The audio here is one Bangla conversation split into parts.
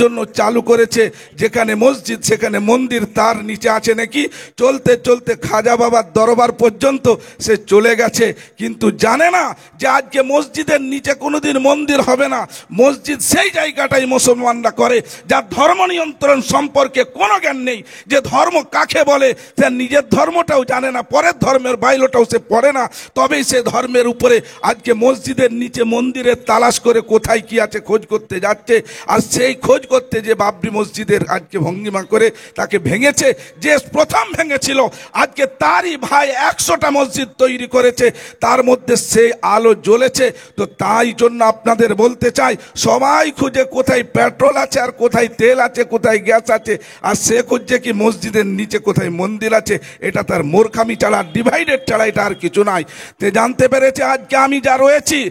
জন্য চালু করেছে, যেখানে মসজিদ সেখানে মন্দির, তার নিচে আছে নাকি। চলতে চলতে খাজা বাবার দরবার পর্যন্ত সে চলে গেছে, কিন্তু জানে না যে আজকে মসজিদের নিচে কোনোদিন মন্দির হবে না। মসজিদ সেই জায়গাটাই মুসলমানরা করে যার ধর্ম নিয়ন্ত্রণ সম্পর্কে কোনো জ্ঞান নেই, যে ধর্ম কাকে বলে সে নিজের ধর্মটাও জানে না, পরের ধর্মের বাইলোটাও সে পড়ে না, তবেই সে ধর্মের উপরে আজকে মসজিদের নিচে মন্দিরের তালাশ করে কোথায় কি আছে খোঁজ করতে যাচ্ছে। আর সেই খোঁজ করতে যে বাবরি মসজিদের আজকে ভঙ্গিমা করে তাকে ভেঙেছে, যে প্রথম ভেঙেছিল আজকে তারই ভাই 100টা মসজিদ তৈরি করেছে, তার মধ্যে সেই আলো জ্বলেছে। তো তাই জন্য আপনাদের বলতে চাই, সবাই খুঁজে কোথায় পেট্রোল আছে আর কোথায় তেল আছে, কোথায় গ্যাস আছে, আর সে খুঁজছে কি মসজিদের নিচে কোথায় মন্দির আছে। এটা তার মূর্খামি ছাড়া, ডিভাইডেড ছাড়া এটা আর কিছু নাই। তে জানতে পেরেছে আজকে আমি যা রয়েছি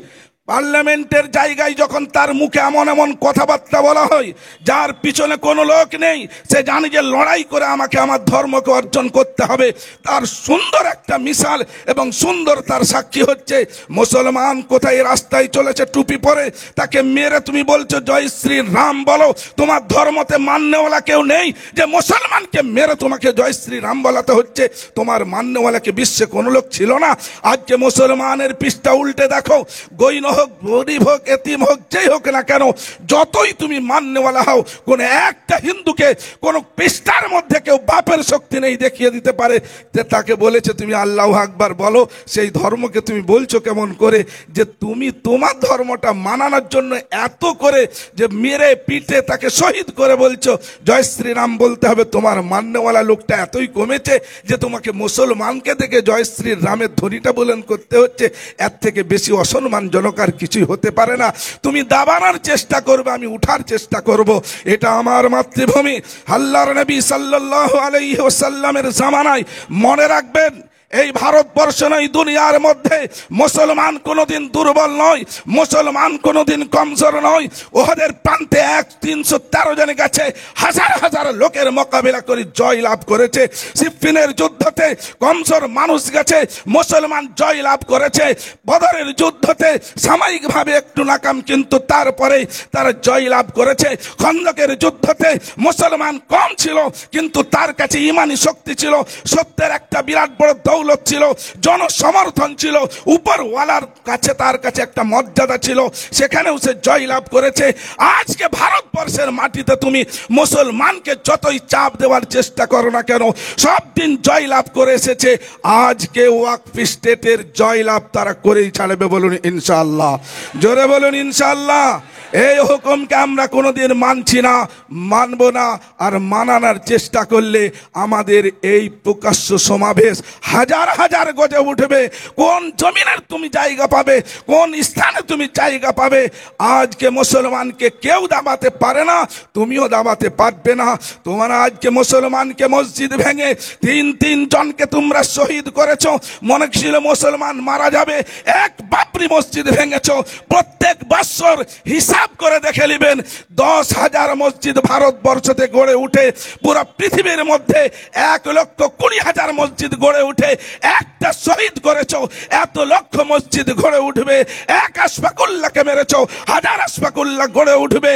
পার্লামেন্টের জায়গায়, যখন তার মুখে এমন এমন কথাবার্তা বলা হয় যার পিছনে কোনো লোক নেই, সে জানে যে লড়াই করে আমাকে আমার ধর্মকে অর্জন করতে হবে। তার সুন্দর একটা মিসাল এবং সুন্দর তার সাক্ষী হচ্ছে মুসলমান কোথায় রাস্তায় চলেছে টুপি পরে, তাকে মেরে তুমি বলছো জয় শ্রী রাম বলো, তোমার ধর্মতে মান্যওয়ালা কেউ নেই যে মুসলমানকে মেরে তোমাকে জয় শ্রী রাম বলাতে হচ্ছে। তোমার মান্যওয়ালাকে বিশ্বে কোনো লোক ছিল না। আজকে মুসলমানের পৃষ্ঠা উল্টে দেখো, গৈন হোক, গরিব হোক, এতিম হোক, যেই হোক না কেন, যতই তুমি মান্যওয়ালা হও, কোন একটা হিন্দুকে কোন পৃষ্ঠার মধ্যে কেউ বাপের শক্তি নেই দেখিয়ে দিতে পারে যে তাকে বলেছে তুমি আল্লাহু আকবার বলো। সেই ধর্মকে তুমি বলছো কেমন করে যে তুমি তোমার ধর্মটা মানানোর জন্য এত করে যে মেরে পিটে তাকে শহীদ করে বলছো জয় শ্রীরাম বলতে হবে। তোমার মান্যওয়ালা লোকটা এতই কমেছে যে তোমাকে মুসলমানকে দেখে জয় শ্রী রামের ধ্বনিটা বলেন করতে হচ্ছে। এর থেকে বেশি অসম্মানজনক আর কিছুই হতে পারে না। তুমি দাবানোর চেষ্টা করবে, আমি উঠার চেষ্টা করব। এটা আমার মাতৃভূমি। আল্লাহর নবী সাল্লাল্লাহু আলাইহি ওয়াসাল্লামের জামানায়, মনে রাখবেন, এই ভারতবর্ষ নয় দুনিয়ার মধ্যে মুসলমান কোনোদিন দুর্বল নয়, মুসলমান কোনোদিন কমজোর নয়। ওদের প্রান্তে 313 জনের কাছে হাজার হাজার লোকের মোকাবিলা করে জয় লাভ করেছে। সিফিনের যুদ্ধতে কমজোর মানুষ গেছে, মুসলমান জয় লাভ করেছে। বদরের যুদ্ধতে সাময়িকভাবে একটু নাকাম, কিন্তু তারপরে তারা জয় লাভ করেছে। খন্দকের যুদ্ধতে মুসলমান কম ছিল, কিন্তু তার কাছে ইমানি শক্তি ছিল, সত্যের একটা বিরাট বড় দৌলত ছিল, জনসমর্থন ছিল, উপরওয়ালার কাছে তার কাছে একটা মর্যাদা ছিল, সেখানেও সে জয় লাভ করেছে। আজকে ভারতবর্ষের মাটিতে তুমি মুসলমানকে যতই চাপ দেওয়ার চেষ্টা করো না কেন, সব দিন জয় লাভ করে এসেছে। আজকে ওয়াকফ স্টেটের জয় লাভ তারা করেই ছাড়বে। বলুন ইনশাআল্লাহ, জোরে বলুন ইনশাআল্লাহ। এই হুকুমকে আমরা কোনোদিন মানছি না, মানব না। আর মানানোর চেষ্টা করলে আমাদের এই প্রকাশ্য সমাবেশ হাজার হাজার গজে উঠবে। কোন জমিনের তুমি জায়গা পাবে, কোন স্থানে তুমি জায়গা পাবে। আজকে মুসলমানকে কেউ দাবাতে পারে না, তুমিও দাবাতে পারবে না। তোমরা আজকে মুসলমানকে মসজিদ ভেঙে 3 জনকে তোমরা শহীদ করেছো, মনে ছিল মুসলমান মারা যাবে। এক বাবরি মসজিদ ভেঙেছো। প্রত্যেক বছর হিসাব করে দেখে নেবেন 10,000 মসজিদ ভারতবর্ষতে গড়ে উঠে, পুরো পৃথিবীর মধ্যে 1,20,000 মসজিদ গড়ে উঠে একটা শহীদ করেছো। এত লক্ষ মসজিদ গড়ে উঠবে, এক আশফাকুল্লাহকে মেরেছো, হাজার আশফাকুল্লাহ গড়ে উঠবে।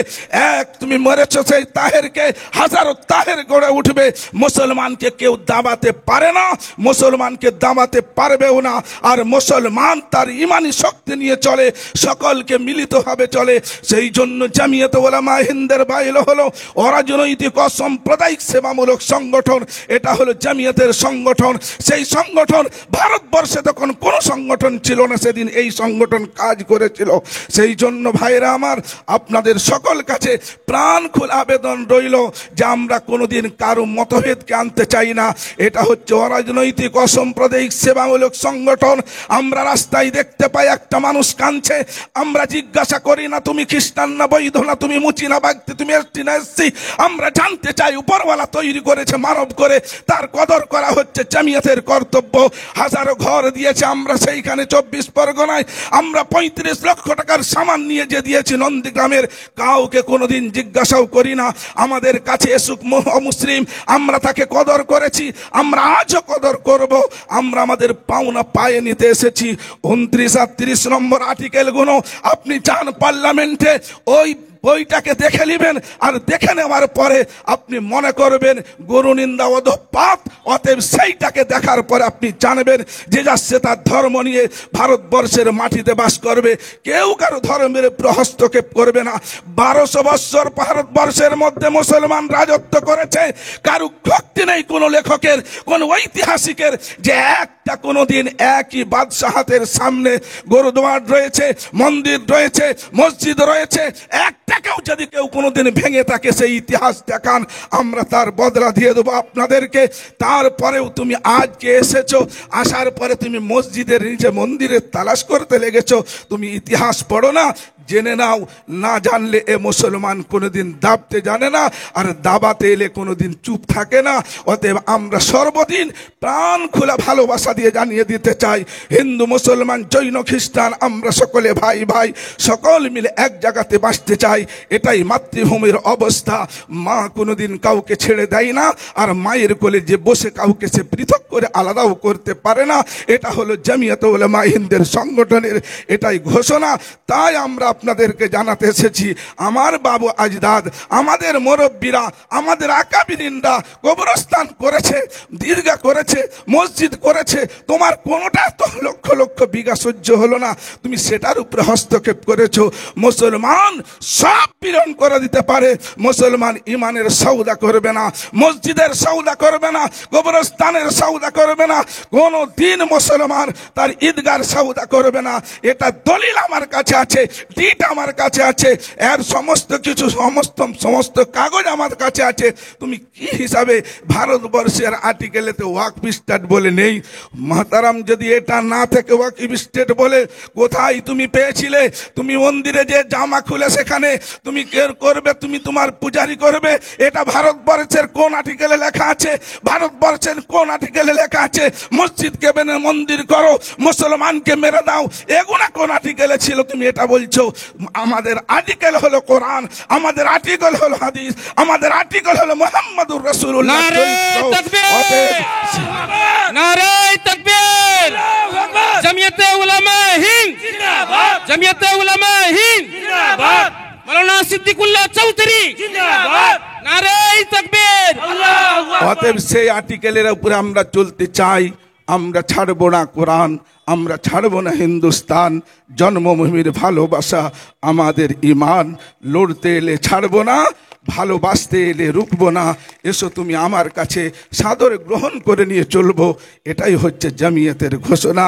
এক তুমি মেরেছো সেই তাহেরকে, হাজারো তাহের গড়ে উঠবে। মুসলমানকে কেউ দাবাতে পারে না, মুসলমানকে দাবাতে পারবেও না। আর মুসলমান তার ইমানি শক্তি নিয়ে চলে, সকলকে মিলিতভাবে চলে। সেই জন্য জামিয়াত উলামা হিন্দের বাইরে হলো অরাজনৈতিক অসাম্প্রদায়িক সেবামূলক সংগঠন। এটা হলো জামিয়াতের সংগঠন। সেই সংগঠন ভারতবর্ষে তখন কোনো সংগঠন ছিল না, সেদিন এই সংগঠন কাজ করেছিল। সেই জন্য ভাইরা আমার, আপনাদের সকল কাছে প্রাণ খোলা আবেদন রইল যে আমরা কোনোদিন কারো মতভেদকে আনতে চাই না। এটা হচ্ছে অরাজনৈতিক অসাম্প্রদায়িক সেবামূলক সংগঠন। আমরা রাস্তায় দেখতে পাই একটা মানুষ কাঁদছে, আমরা জিজ্ঞাসা করি না তুমি খ্রিস্টান না বৈধ না, তুমি মুচি না বাগদি, তুমি এসটি না এসসি। আমরা জানতে চাই উপরওয়ালা তৈরি করেছে মানব করে, তার কদর করা হচ্ছে জামিয়াতের কর্তব্য। হাজারো ঘর দিয়েছে আমরা সেইখানে 24 পরগনায়। আমরা 35 লক্ষ টাকার সামান নিয়ে যে দিয়েছি নন্দীগ্রামের, কাউকে কোনোদিন জিজ্ঞাসাও করি না। আমাদের কাছে এসুক মুসলিম, আমরা তাকে কদর করেছি, আমরা আজও কদর করব। আমরা আমাদের পাওনা পায়ে নিতে এসেছি। 29 আর 30 নম্বর আর্টিকেল গুলো আপনি চান পার্লামেন্টে, ওই বইটাকে দেখে নেবেন, আর দেখে নেওয়ার পরে আপনি মনে করবেন গরু নিন্দা অধঃপাত। অতএব সেইটাকে দেখার পরে আপনি জানবেন যে যাচ্ছে তার ধর্ম নিয়ে ভারতবর্ষের মাটিতে বাস করবে, কেউ কারো ধর্মের হস্তক্ষেপ করবে না। 1200 বৎসর ভারতবর্ষের মধ্যে মুসলমান রাজত্ব করেছে, কারো শক্তি নেই কোনো লেখকের, কোন ঐতিহাসিকের যে একটা কোনোদিন একই বাদশাহাতের সামনে গুরুদ্বার রয়েছে, মন্দির রয়েছে, মসজিদ রয়েছে, একটাকেও যদি কেউ কোনোদিন ভেঙে থাকে সেই ইতিহাস দেখান, আমরা তার বদলা দিয়ে দেবো আপনাদেরকে। তারপরেও তুমি আজকে এসেছো, আসার পরে তুমি মসজিদের নিচে মন্দিরের তালাশ করতে লেগেছো, তুমি ইতিহাস পড়ো না। জেনে নাও, না জানলে এ মুসলমান কোনোদিন দাবতে জানে না, আর দাবাতে এলে কোনোদিন চুপ থাকে না। অতএব আমরা সর্বদিন প্রাণ খোলা ভালোবাসা দিয়ে জানিয়ে দিতে চাই, হিন্দু মুসলমান জৈন খ্রিস্টান আমরা সকলে ভাই ভাই, সকল মিলে এক জায়গাতে বাঁচতে চাই। এটাই মাতৃভূমির অবস্থা। মা কোনোদিন কাউকে ছেড়ে দেয় না, আর মায়ের কোলে যে বসে কাউকে সে পৃথক করে আলাদাও করতে পারে না। এটা হলো জমিয়ত উলামা হিন্দের সংগঠনের এটাই ঘোষণা। তাই আমরা আপনাদেরকে জানাতে এসেছি, আমার বাবু আজদাদ, আমাদের মুরব্বীরা, আমাদের আকাবিরিনরা কবরস্থান করেছে, দীর্ঘা করেছে, মসজিদ করেছে, তোমার কোনোটা তো লক্ষ লক্ষ বিঘা সহ্য হলো না, তুমি সেটার উপরে হস্তক্ষেপ করেছো। মুসলমান সব পীড়ন করে দিতে পারে, মুসলমান ইমানের সৌদা করবে না, মসজিদের সৌদা করবে না, কবরস্থানের সৌদা করবে না, কোনো দিন মুসলমান তার ঈদগার সৌদা করবে না। এটা দলিল আমার কাছে আছে, ডিট আমার কাছে আছে, এর সমস্ত কিছু সমস্ত কাগজ আমার কাছে আছে। তুমি কি হিসাবে ভারতবর্ষের আর্টিকেলেতে ওয়াকফ স্টেট বলে নেই? মাতারাম, যদি এটা না থেকে ওয়াকফ স্টেট বলে, কোথায় তুমি পেয়েছিলে? তুমি মন্দিরে যে জামা খুলে সেখানে তুমি কের করবে, তুমি তোমার পূজারি করবে, এটা ভারতবর্ষের কোন আর্টিকেলে লেখা আছে? ভারতবর্ষের কোন আর্টিকেলে লেখা আছে মসজিদকে বেনে মন্দির করো, মুসলমানকে মেরে দাও? এগুলা কোন আর্টিকেলে ছিল তুমি এটা বলছো? আমাদের আর্টিকেল হলো কোরআন, আমাদের আর্টিকেল হলো হাদিস, আমাদের আর্টিকেল হলো মুহাম্মদুর রাসূলুল্লাহ। নারে তাকবীর! জমিয়তে উলামা হিন্দ জিন্দাবাদ! জমিয়তে উলামা হিন্দ জিন্দাবাদ! মাওলানা সিদ্দিকুল্লাহ চৌধুরী জিন্দাবাদ! নারে তাকবীর! আল্লাহু আকবার! অতএব সেই আর্টিকেলের উপরে আমরা চলতে চাই। আমরা ছাড়বো না কোরআন, আমরা ছাড়বো না হিন্দুস্তান। জন্মভূমির ভালোবাসা আমাদের ইমান, লড়তে এলে ছাড়বো না, ভালোবাসতে এলে রুকবো না। এসো তুমি আমার কাছে সাদরে গ্রহণ করে নিয়ে চলবো, এটাই হচ্ছে জমিয়তের ঘোষণা।